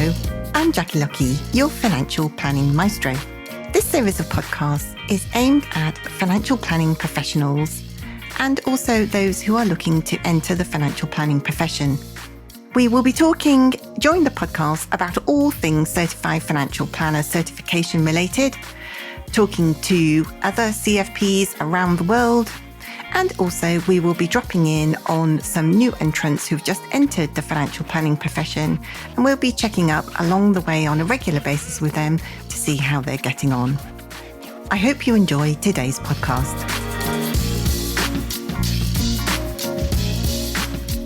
Hello, I'm Jackie Lucky, your financial planning maestro. This series of podcasts is aimed at financial planning professionals and also those who are looking to enter the financial planning profession. We will be talking during the podcast about all things Certified Financial Planner certification related, talking to other CFPs around the world, and also we will be dropping in on some new entrants who've just entered the financial planning profession, and we'll be checking up along the way on a regular basis with them to see how they're getting on. I hope you enjoy today's podcast.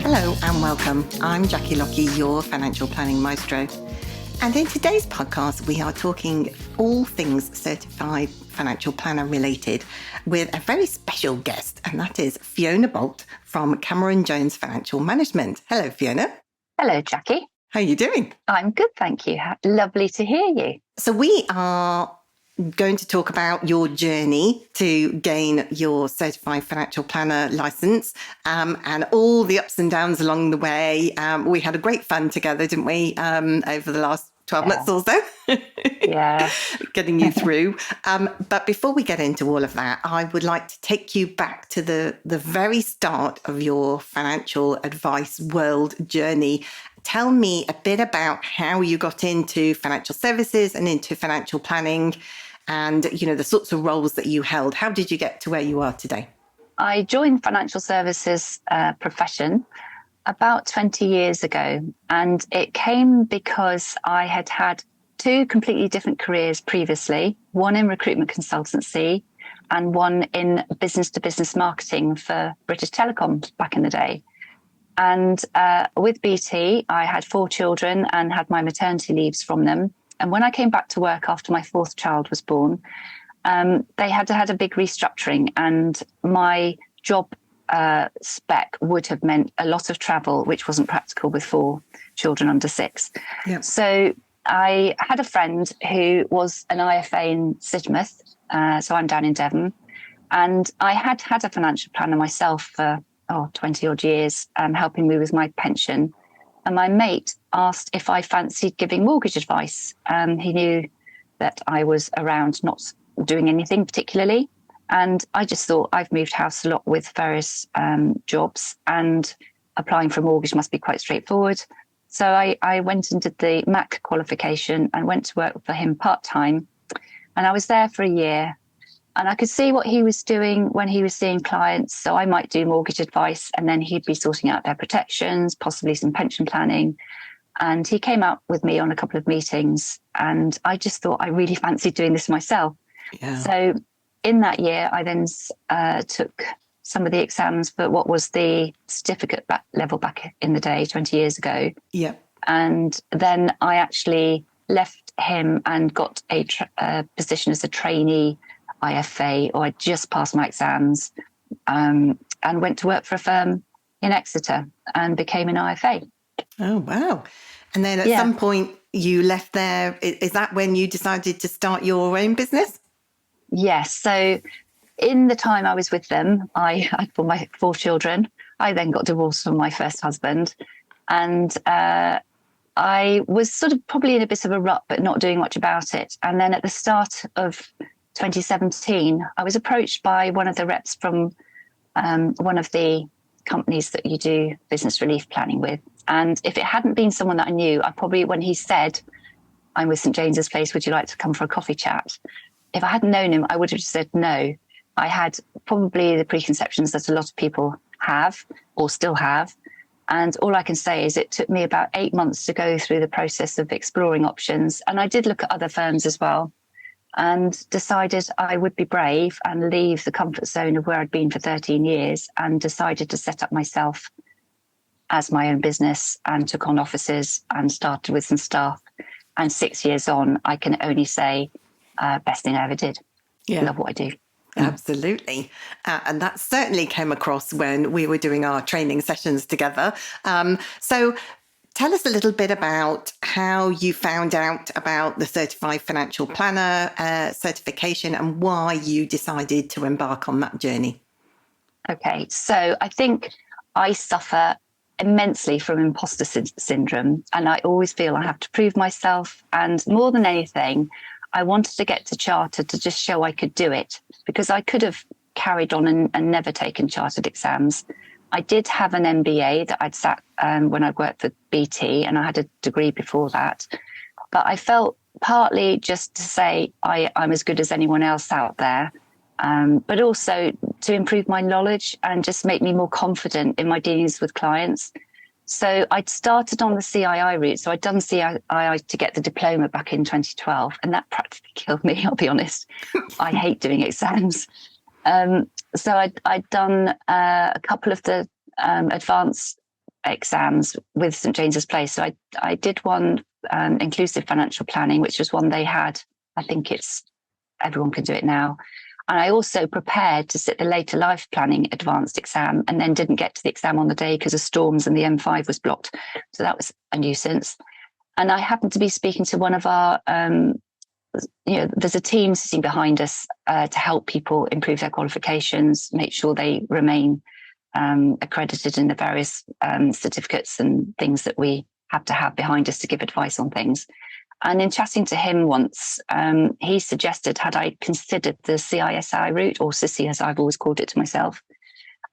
Hello and welcome. I'm Jackie Lucky, your financial planning maestro. And in today's podcast, we are talking all things Certified Financial Planner related with a very special guest, and that is Fiona Bolt from Cameron Jones Financial Management. Hello, Fiona. Hello, Jackie. How are you doing? I'm good, thank you. Lovely to hear you. So we are going to talk about your journey to gain your Certified Financial Planner license and all the ups and downs along the way. We had a great fun together, didn't we, over the last 12 months or so? Yeah. Getting you through. But before we get into all of that, I would like to take you back to the very start of your financial advice world journey. Tell me a bit about how you got into financial services and into financial planning and, you know, the sorts of roles that you held. How did you get to where you are today? I joined financial services profession about 20 years ago, and it came because I had had two completely different careers previously, one in recruitment consultancy and one in business-to-business marketing for British Telecom back in the day. And with BT, I had 4 children and had my maternity leaves from them. And when I came back to work after my 4th child was born, they had a big restructuring, and my job spec would have meant a lot of travel, which wasn't practical with 4 children under 6. Yep. So I had a friend who was an IFA in Sidmouth, so I'm down in Devon, and I had a financial planner myself for 20 odd years, helping me with my pension. And my mate asked if I fancied giving mortgage advice. He knew that I was around not doing anything particularly. And I just thought, I've moved house a lot with various jobs, and applying for a mortgage must be quite straightforward. So I went and did the MAC qualification and went to work for him part-time. And I was there for a year. And I could see what he was doing when he was seeing clients. So I might do mortgage advice, and then he'd be sorting out their protections, possibly some pension planning. And he came out with me on a couple of meetings, and I just thought I really fancied doing this myself. Yeah. So in that year, I then took some of the exams for what was the certificate level back in the day, 20 years ago. Yeah. And then I actually left him and got a position as a trainee IFA, or I just passed my exams, and went to work for a firm in Exeter and became an IFA. Oh, wow. And then at some point you left there. Is that when you decided to start your own business? Yes. So in the time I was with them, I had my 4 children. I then got divorced from my first husband, and I was sort of probably in a bit of a rut, but not doing much about it. And then at the start of 2017, I was approached by one of the reps from one of the companies that you do business relief planning with. And if it hadn't been someone that I knew, I probably, when he said, "I'm with St. James's Place, would you like to come for a coffee chat?" If I hadn't known him, I would have just said no. I had probably the preconceptions that a lot of people have or still have. And all I can say is it took me about 8 months to go through the process of exploring options. And I did look at other firms as well, and decided I would be brave and leave the comfort zone of where I'd been for 13 years, and decided to set up myself as my own business, and took on offices and started with some staff. And 6 years on, I can only say, best thing I ever did. Yeah. Love what I do. Absolutely. And that certainly came across when we were doing our training sessions together. So tell us a little bit about how you found out about the Certified Financial Planner certification and why you decided to embark on that journey. Okay, so I think I suffer immensely from imposter syndrome. And I always feel I have to prove myself. And more than anything, I wanted to get to chartered to just show I could do it, because I could have carried on and never taken chartered exams. I did have an MBA that I'd sat when I worked for BT, and I had a degree before that. But I felt partly just to say I'm as good as anyone else out there, but also to improve my knowledge and just make me more confident in my dealings with clients. So I'd started on the CII route. So I'd done CII to get the diploma back in 2012, and that practically killed me, I'll be honest. I hate doing exams. So I'd done a couple of the advanced exams with St James's Place. So I did one, inclusive financial planning, which was one they had. I think everyone can do it now. And I also prepared to sit the later life planning advanced exam, and then didn't get to the exam on the day because of storms and the M5 was blocked. So that was a nuisance. And I happened to be speaking to one of our, there's a team sitting behind us to help people improve their qualifications, make sure they remain accredited in the various certificates and things that we have to have behind us to give advice on things. And in chatting to him once, he suggested, had I considered the CISI route, or CISI as I've always called it to myself.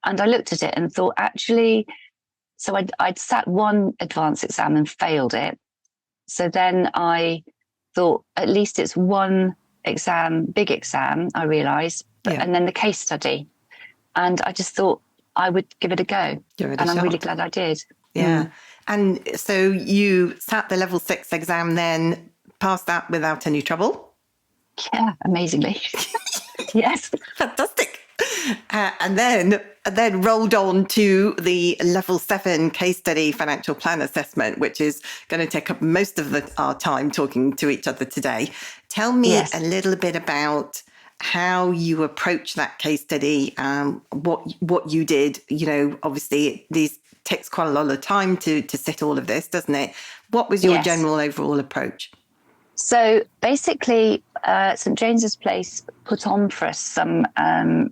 And I looked at it and thought, actually, so I'd sat one advanced exam and failed it. So then I thought, at least it's one exam, big exam, I realised, and then the case study. And I just thought I would give it a go. And I'm really glad I did. Yeah. And so you sat the level 6 exam, then passed that without any trouble? Yeah, amazingly. Yes. Fantastic. And then rolled on to the level 7 case study financial plan assessment, which is going to take up most of our time talking to each other today. Tell me a little bit about how you approach that case study, what you did. Obviously these takes quite a lot of time to sit all of this, doesn't it? What was your general overall approach? So basically, St James's Place put on for us some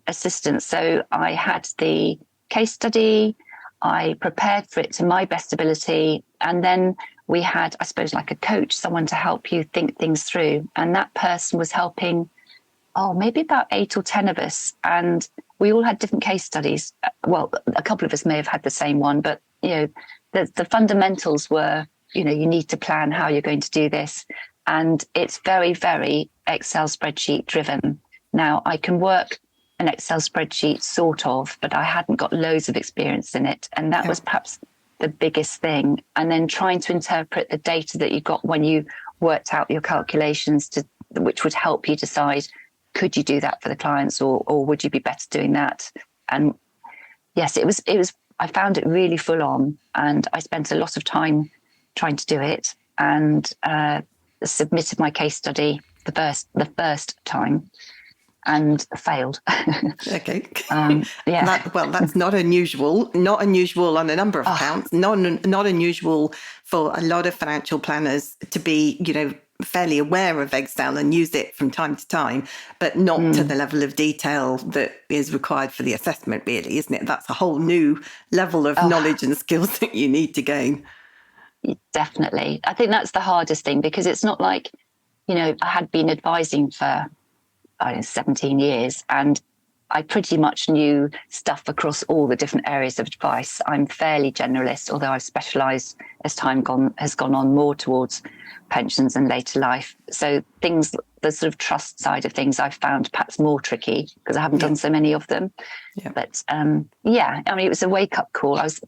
assistance. So I had the case study, I prepared for it to my best ability, and then we had, I suppose, like a coach, someone to help you think things through. And that person was helping, maybe about 8 or 10 of us. And we all had different case studies. Well, a couple of us may have had the same one, but, the fundamentals were, you need to plan how you're going to do this. And it's very, very Excel spreadsheet driven. Now, I can work an Excel spreadsheet sort of, but I hadn't got loads of experience in it. And that was perhaps the biggest thing. And then trying to interpret the data that you got when you worked out your calculations, which would help you decide, could you do that for the clients, or would you be better doing that? And yes, it was. I found it really full on, and I spent a lot of time trying to do it, and submitted my case study the first time, and failed. Okay. Yeah. That's not unusual. Not unusual on a number of counts. Not unusual for a lot of financial planners to be, fairly aware of Excel and use it from time to time, but not to the level of detail that is required for the assessment, really, isn't it? That's a whole new level of knowledge and skills that you need to gain. Definitely. I think that's the hardest thing, because it's not like, I had been advising for 17 years, and I pretty much knew stuff across all the different areas of advice. I'm fairly generalist, although I've specialised as time has gone on more towards pensions and later life. So things, the sort of trust side of things, I've found perhaps more tricky because I haven't done so many of them. Yeah. But it was a wake-up call. I was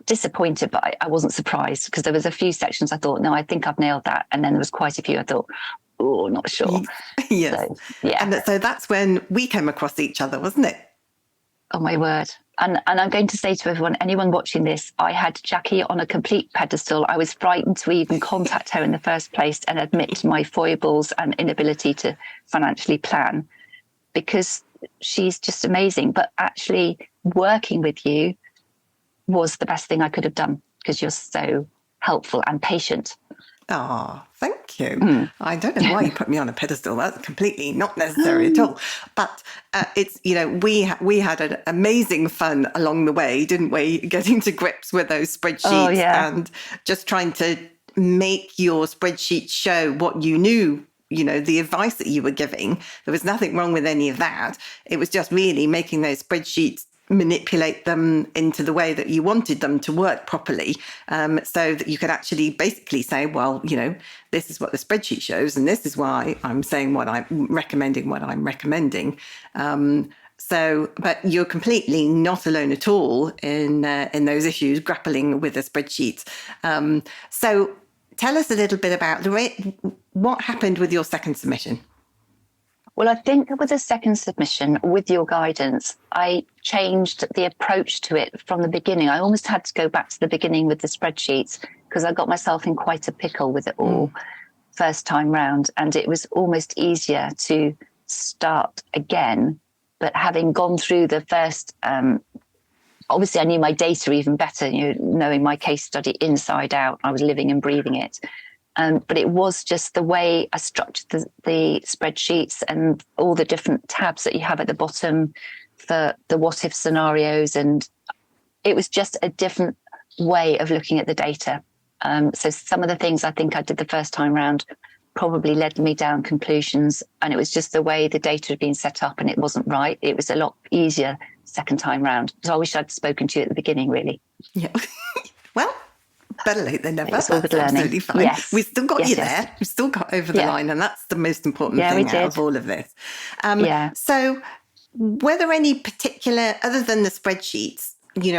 disappointed, but I wasn't surprised, because there was a few sections I thought, no, I think I've nailed that. And then there was quite a few I thought, not sure. Yes. So, yeah. And so that's when we came across each other, wasn't it? Oh, my word. And I'm going to say to anyone watching this, I had Jackie on a complete pedestal. I was frightened to even contact her in the first place and admit to my foibles and inability to financially plan, because she's just amazing. But actually working with you was the best thing I could have done, because you're so helpful and patient. Oh, thank you. I don't know why you put me on a pedestal. That's completely not necessary at all. But it's, we had an amazing fun along the way, didn't we? Getting to grips with those spreadsheets and just trying to make your spreadsheet show what you knew, the advice that you were giving. There was nothing wrong with any of that. It was just really making those spreadsheets manipulate them into the way that you wanted them to work properly, so that you could actually basically say, well, this is what the spreadsheet shows, and this is why I'm saying what I'm recommending. But you're completely not alone at all in those issues, grappling with the spreadsheets. So tell us a little bit about what happened with your second submission. Well, I think with the second submission, with your guidance, I changed the approach to it from the beginning. I almost had to go back to the beginning with the spreadsheets because I got myself in quite a pickle with it all first time round. And it was almost easier to start again. But having gone through the first, obviously I knew my data even better, knowing my case study inside out. I was living and breathing it. But it was just the way I structured the spreadsheets and all the different tabs that you have at the bottom for the what if scenarios. And it was just a different way of looking at the data. So some of the things I think I did the first time round probably led me down conclusions. And it was just the way the data had been set up and it wasn't right. It was a lot easier second time round. So I wish I'd spoken to you at the beginning, really. Yeah. Well, better late than never. It's all good learning. Absolutely fine. Yes. We've still got you there. We've still got over the line, and that's the most important thing out of all of this. So were there any particular, other than the spreadsheets,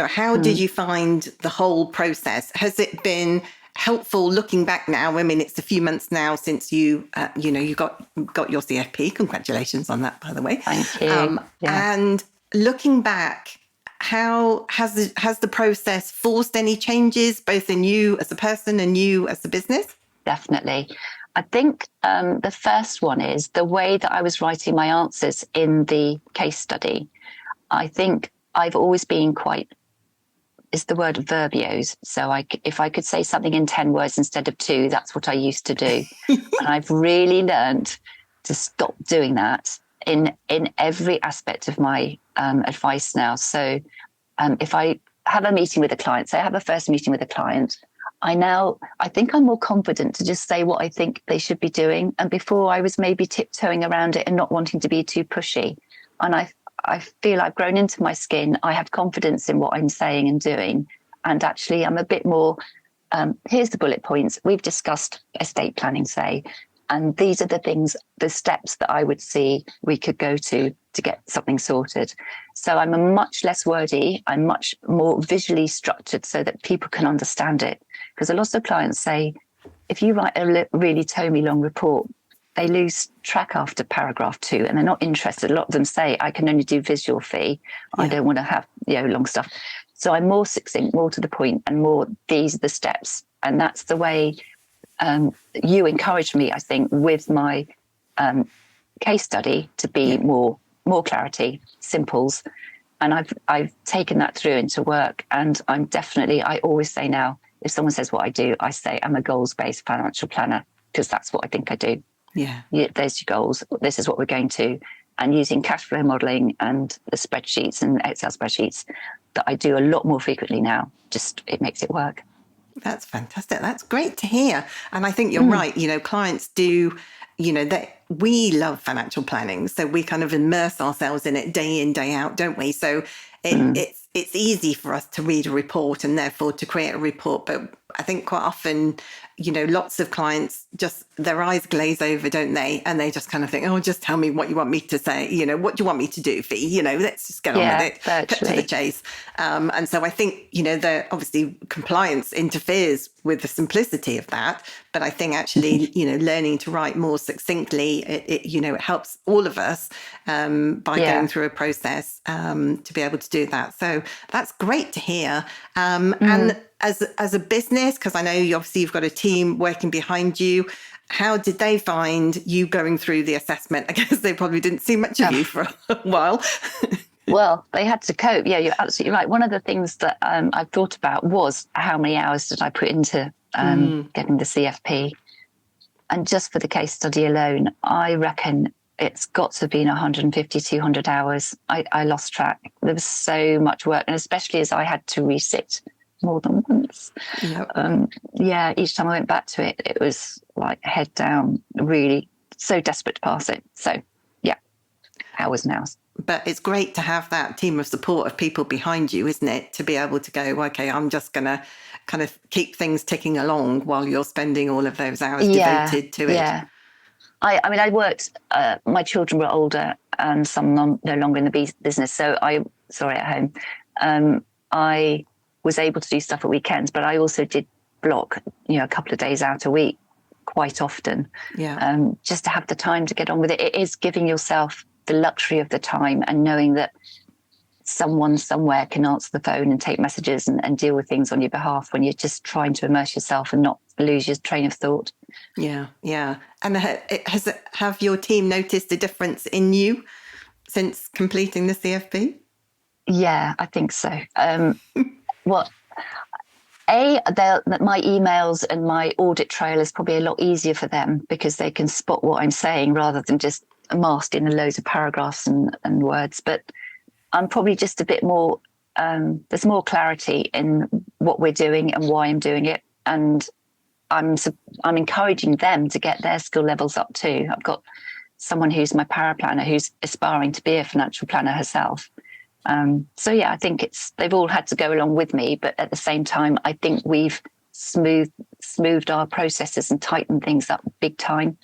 how did you find the whole process? Has it been helpful looking back now? I mean, it's a few months now since you got your CFP. Congratulations on that, by the way. Thank you. And looking back, how has the process forced any changes, both in you as a person and you as a business? Definitely. I think the first one is the way that I was writing my answers in the case study. I think I've always been is the word verbiose. So if I could say something in 10 words instead of 2, that's what I used to do. And I've really learned to stop doing that in every aspect of my advice now. So if I have a meeting with a client, say I have a first meeting with a client, I think I'm more confident to just say what I think they should be doing. And before I was maybe tiptoeing around it and not wanting to be too pushy. And I feel I've grown into my skin. I have confidence in what I'm saying and doing. And actually I'm a bit more, here's the bullet points. We've discussed estate planning, say, and these are the steps that I would see we could go to get something sorted. So I'm a much less wordy. I'm much more visually structured so that people can understand it. Because a lot of clients say, if you write a really tomey long report, they lose track after paragraph 2 and they're not interested. A lot of them say, I can only do visual fee. I don't want to have long stuff. So I'm more succinct, more to the point, and more, these are the steps. And that's the way you encouraged me, I think, with my case study to be more clarity, simples. And I've taken that through into work. And I always say now, if someone says what I do, I say I'm a goals-based financial planner, because that's what I think I do. Yeah. There's your goals. This is what we're going to. And using cash flow modeling and the spreadsheets and Excel spreadsheets that I do a lot more frequently now, it makes it work. That's fantastic. That's great to hear. And I think you're right. Clients do, we love financial planning. So we kind of immerse ourselves in it day in, day out, don't we? So it's easy for us to read a report and therefore to create a report. But I think quite often, lots of clients just, their eyes glaze over, don't they? And they just kind of think, oh, just tell me what you want me to say. What do you want me to do, Fee? Let's just get on with it. Cut to the chase. And so I think, obviously compliance interferes with the simplicity of that. But I think actually, learning to write more succinctly, it helps all of us by going through a process to be able to do that. So that's great to hear. And as a business, because I know you've got a team working behind you, how did they find you going through the assessment? I guess they probably didn't see much of you for a while. Well, they had to cope. Yeah, you're absolutely right. One of the things that I've thought about was how many hours did I put into getting the CFP. And just for the case study alone, I reckon it's got to have been 150, 200 hours. I lost track. There was so much work, and especially as I had to resit more than once. Yep. Each time I went back to it, it was like head down, really so desperate to pass it. So, yeah, hours and hours. But it's great to have that team of support of people behind you, isn't it? To be able to go, okay, I'm just going to kind of keep things ticking along while you're spending all of those hours devoted to it. Yeah. I mean, I worked, my children were older and some no longer in the business. So at home. I was able to do stuff at weekends, but I also did block, a couple of days out a week quite often. Yeah. Just to have the time to get on with it. It is giving yourself the luxury of the time and knowing that someone somewhere can answer the phone and take messages and deal with things on your behalf when you're just trying to immerse yourself and not lose your train of thought. Yeah. And have your team noticed a difference in you since completing the CFP? Yeah, I think so. My emails and my audit trail is probably a lot easier for them because they can spot what I'm saying rather than just masked in loads of paragraphs and words. But I'm probably just a bit more, there's more clarity in what we're doing and why I'm doing it. And I'm encouraging them to get their skill levels up too. I've got someone who's my paraplanner who's aspiring to be a financial planner herself. I think they've all had to go along with me, but at the same time, I think we've smoothed our processes and tightened things up big time,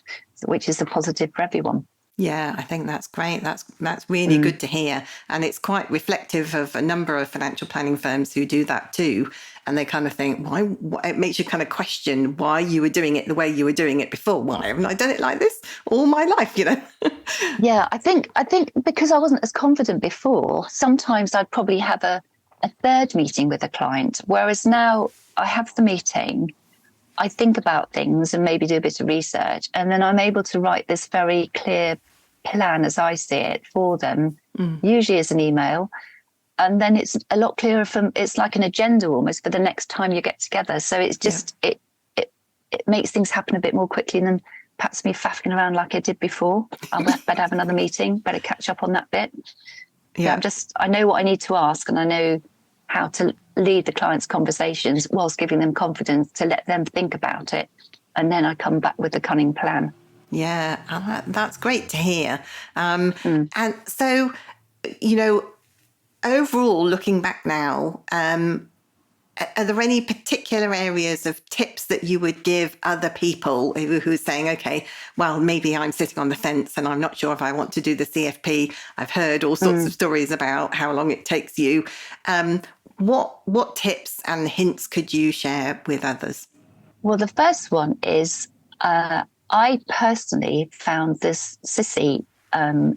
which is a positive for everyone. Yeah, I think that's great. That's really good to hear. And it's quite reflective of a number of financial planning firms who do that too. And they kind of think, why? It makes you kind of question why you were doing it the way you were doing it before. Why haven't I done it like this all my life, Yeah, I think because I wasn't as confident before, sometimes I'd probably have a third meeting with a client, whereas now I have the meeting, I think about things and maybe do a bit of research, and then I'm able to write this very clear plan as I see it for them, usually as an email. And then it's a lot clearer it's like an agenda almost for the next time you get together. So it's just, it makes things happen a bit more quickly than perhaps me faffing around like I did before. I better have another meeting, better catch up on that bit. Yeah. I know what I need to ask and I know how to lead the client's conversations whilst giving them confidence to let them think about it. And then I come back with a cunning plan. Yeah, that's great to hear. And so, overall, looking back now, are there any particular areas of tips that you would give other people who are saying, okay, well, maybe I'm sitting on the fence and I'm not sure if I want to do the CFP. I've heard all sorts of stories about how long it takes you. What tips and hints could you share with others? Well, the first one is I personally found this SISI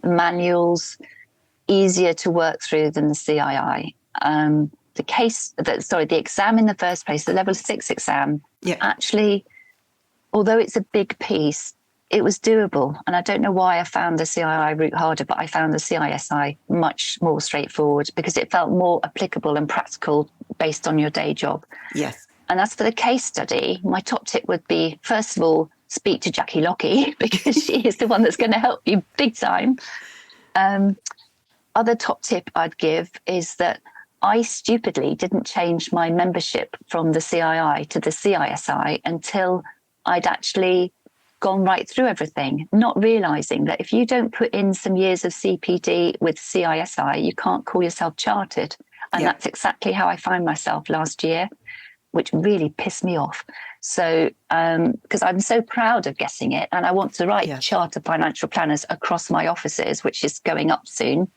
manuals easier to work through than the CII. The exam in the first place, the level 6 exam, actually, although it's a big piece, it was doable. And I don't know why I found the CII route harder, but I found the CISI much more straightforward because it felt more applicable and practical based on your day job. Yes. And as for the case study, my top tip would be, first of all, speak to Jackie Lockie because she is the one that's going to help you big time. Other top tip I'd give is that I stupidly didn't change my membership from the CII to the CISI until I'd actually gone right through everything, not realising that if you don't put in some years of CPD with CISI, you can't call yourself chartered. And that's exactly how I found myself last year, which really pissed me off. So, because I'm so proud of getting it and I want to write charter financial planners across my offices, which is going up soon.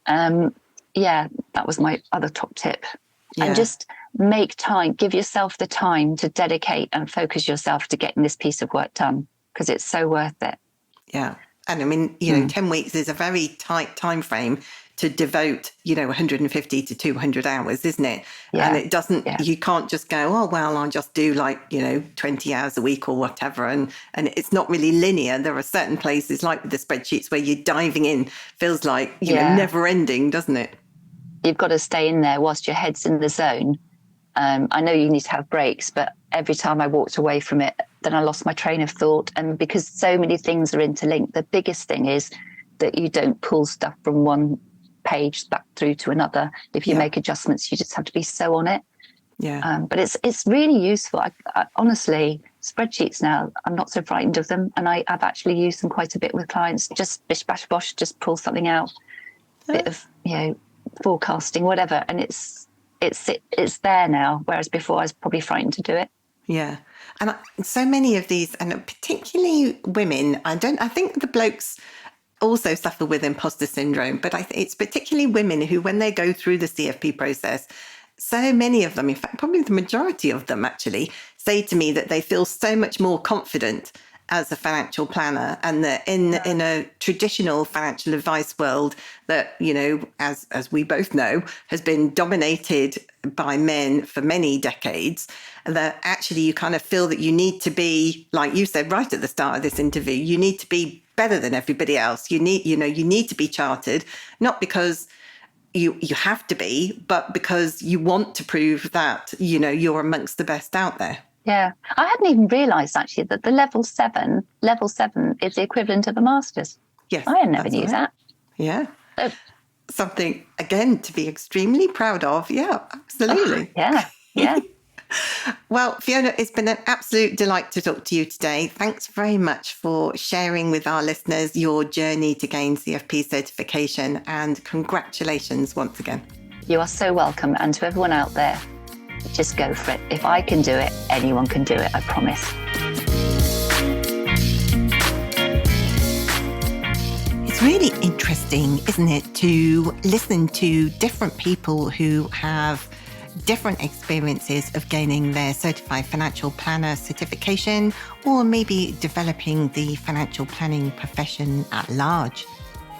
That was my other top tip. And just make time, give yourself the time to dedicate and focus yourself to getting this piece of work done because it's so worth it. Yeah. And I mean, 10 weeks is a very tight time frame to devote, 150 to 200 hours, isn't it? Yeah. And it doesn't, you can't just go, oh, well, I'll just do 20 hours a week or whatever. And it's not really linear. There are certain places like with the spreadsheets where you're diving in, feels like, never ending, doesn't it? You've got to stay in there whilst your head's in the zone. I know you need to have breaks, but every time I walked away from it, then I lost my train of thought. And because so many things are interlinked, the biggest thing is that you don't pull stuff from one page back through to another. If you make adjustments, you just have to be so on it. Yeah. But it's really useful. I honestly, spreadsheets now, I'm not so frightened of them. And I've actually used them quite a bit with clients. Just bish, bash, bosh, just pull something out, bit of, forecasting, whatever. And it's there now, whereas before I was probably frightened to do it. Yeah. And so many of these, and particularly women, I think the blokes also suffer with imposter syndrome, but it's particularly women who, when they go through the CFP process, so many of them, in fact, probably the majority of them actually, say to me that they feel so much more confident as a financial planner, and that in a traditional financial advice world that, as we both know, has been dominated by men for many decades, that actually you kind of feel that you need to be, like you said right at the start of this interview, you need to be better than everybody else. You need to be chartered, not because you have to be, but because you want to prove that, you're amongst the best out there. Yeah. I hadn't even realised actually that the level 7 is the equivalent of a master's. Yes. I had never knew that. Yeah. Something, again, to be extremely proud of. Yeah, absolutely. Yeah. Well, Fiona, it's been an absolute delight to talk to you today. Thanks very much for sharing with our listeners your journey to gain CFP certification, and congratulations once again. You are so welcome. And to everyone out there, just go for it. If I can do it, anyone can do it, I promise. It's really interesting, isn't it, to listen to different people who have different experiences of gaining their certified financial planner certification, or maybe developing the financial planning profession at large.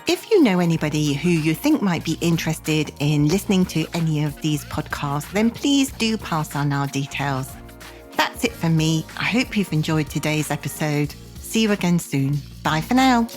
If you know anybody who you think might be interested in listening to any of these podcasts, then please do pass on our details. That's it for me. I hope you've enjoyed today's episode. See you again soon. Bye for now.